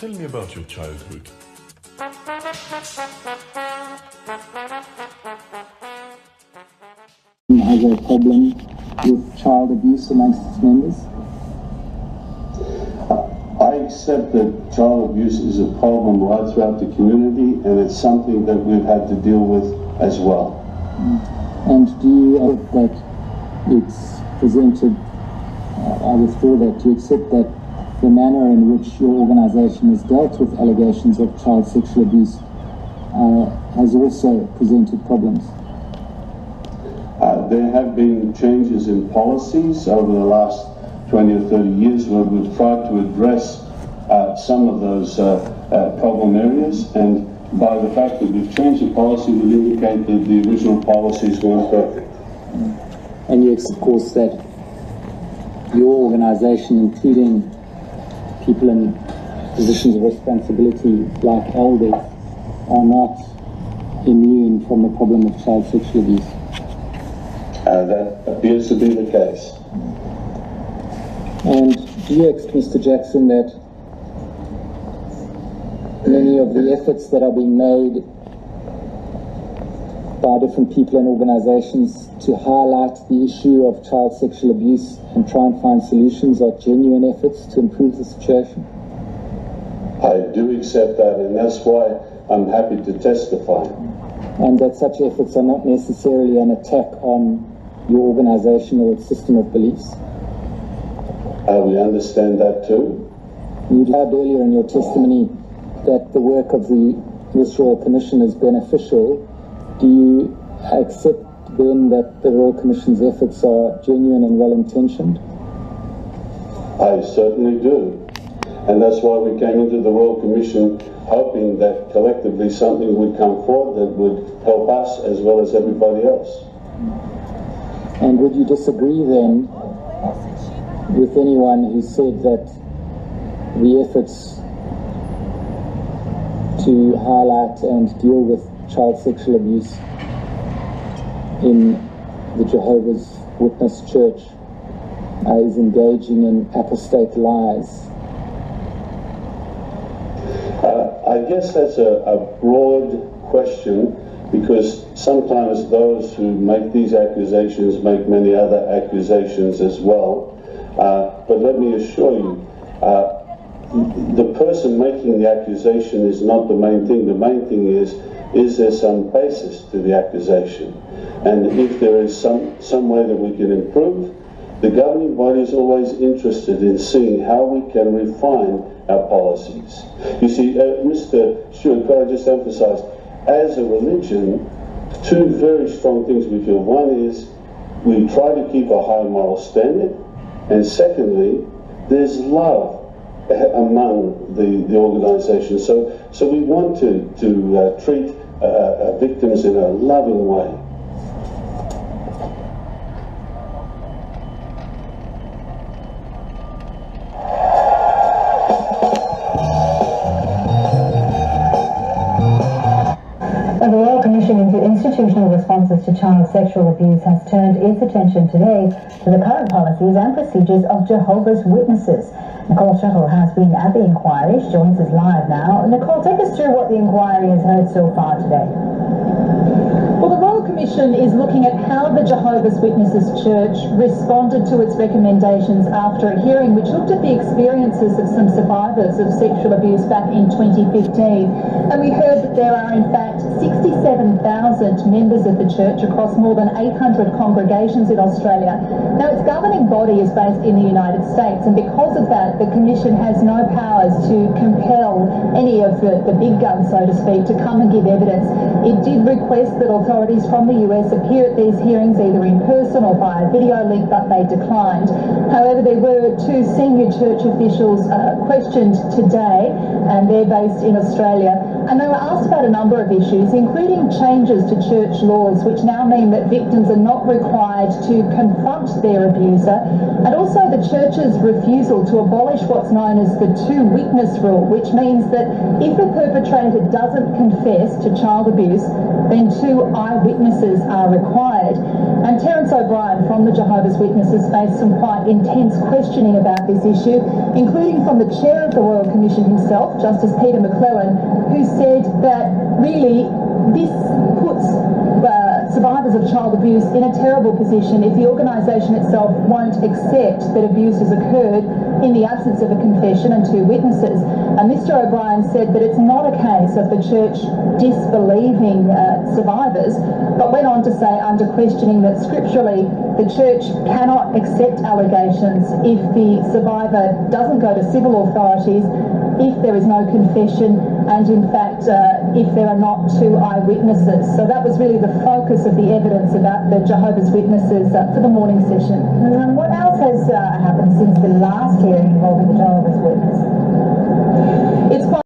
Tell me about your childhood. Has a problem with child abuse amongst its members? I accept that child abuse is a problem right throughout the community, and it's something that we've had to deal with as well. And do you accept that it's presented, I withdraw that, do you accept that the manner in which your organisation has dealt with allegations of child sexual abuse has also presented problems? There have been changes in policies over the last 20 or 30 years where we've tried to address some of those problem areas, and by the fact that we've changed the policy would indicate that the original policies weren't perfect. And you accept, of course, that your organisation, including people in positions of responsibility like elders, are not immune from the problem of child sexual abuse? That appears to be the case. And do you accept, Mr. Jackson, that many of the efforts that are being made by different people and organisations to highlight the issue of child sexual abuse and try and find solutions are genuine efforts to improve the situation? I do accept that, and that's why I'm happy to testify. And that such efforts are not necessarily an attack on your organisation or its system of beliefs? We understand that too. You heard earlier in your testimony that the work of this Royal Commission is beneficial. Do you accept then that the Royal Commission's efforts are genuine and well-intentioned? I certainly do. And that's why we came into the Royal Commission hoping that collectively something would come forward that would help us as well as everybody else. And would you disagree then with anyone who said that the efforts to highlight and deal with child sexual abuse in the Jehovah's Witness Church is engaging in apostate lies? I guess that's a broad question, because sometimes those who make these accusations make many other accusations as well. But let me assure you, the person making the accusation is not the main thing. The main thing is there some basis to the accusation? And if there is some way that we can improve, the governing body is always interested in seeing how we can refine our policies. You see, Mr. Stewart, could I just emphasize, as a religion, two very strong things we feel. One is we try to keep a high moral standard, and secondly, there's love among the organisation. So we want to treat victims in a loving way. The Royal Commission into Institutional Responses to Child Sexual Abuse has turned its attention today to the current policies and procedures of Jehovah's Witnesses. Nicole Shuttle has been at the inquiry. She joins us live now. Nicole, take us through what the inquiry has heard so far today. Well, the Royal Commission is looking at how the Jehovah's Witnesses Church responded to its recommendations after a hearing which looked at the experiences of some survivors of sexual abuse back in 2015. And we heard that there are in fact 67,000 members of the church across more than 800 congregations in Australia. Now, its governing body is based in the United States, and because of that, the Commission has no powers to compel any of the big guns, so to speak, to come and give evidence. It did request that authorities from the US appear at these hearings either in person or via video link, but they declined. However, there were two senior church officials questioned today, and they're based in Australia, and they were asked about a number of issues, including changes to church laws, which now mean that victims are not required to confront their abuser, and also the church's refusal to abolish what's known as the two-witness rule, which means that if a perpetrator doesn't confess to child abuse, then two eyewitnesses are required. And Terence O'Brien from the Jehovah's Witnesses faced some quite intense questioning about this issue, including from the chair of the Royal Commission himself, Justice Peter McClellan, who said that really this puts survivors of child abuse in a terrible position if the organisation itself won't accept that abuse has occurred in the absence of a confession and two witnesses. And Mr O'Brien said that it's not a case of the church disbelieving survivors, but went on to say under questioning that scripturally the church cannot accept allegations if the survivor doesn't go to civil authorities, if there is no confession, and in fact if there are not two eyewitnesses. So that was really the focus of the evidence about the Jehovah's Witnesses for the morning session. And what else has happened since the last hearing involving the Jehovah's Witnesses? It's quite